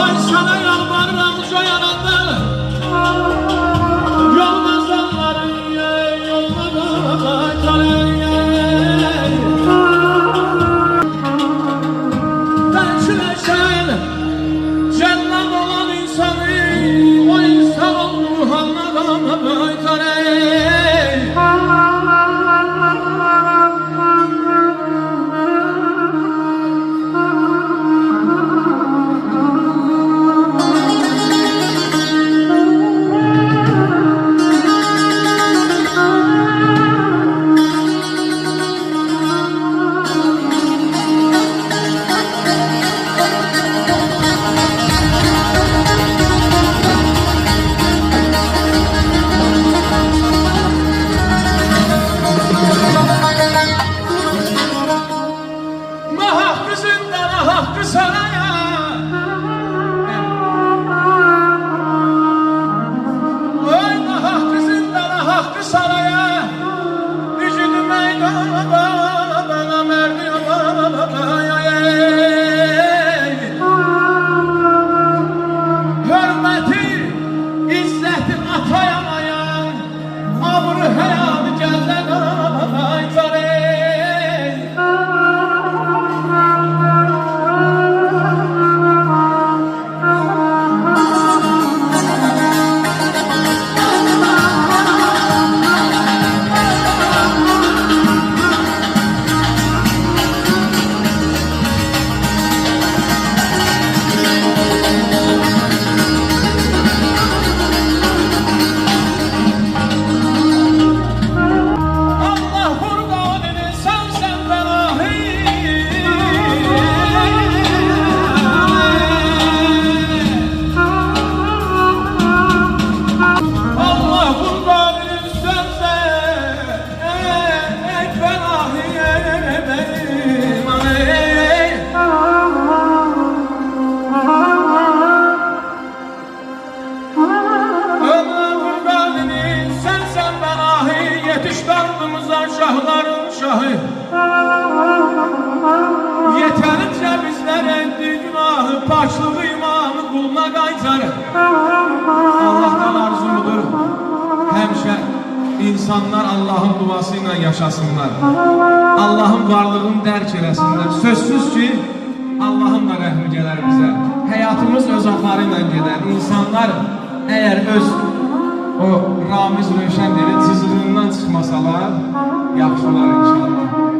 Ay sana yalvarıram ucayananda yolmazanları yolmadan ben çileşen cennet olan insanı o insan Muhammed'e hakkı saraya oy hakkı zindana hakkı saraya vücudu meydana bana merdi hürmeti izzeti atayamayan abru hayatı gelden şahların şahı yeterince bizler endi günahı paçlığı imanı kuluna qaytarı Allah'tan arzumudur hemşe insanlar Allah'ın duasıyla yaşasınlar Allah'ın varlığını dərk eləsinlər sözsüz ki Allah'ın da rəhmi gələr bizə həyatımız öz axarı ilə gedər insanlar eğer öz o Ramiz Rövşənlərin cızığından çıxmasalar yaxşı olar inşallah.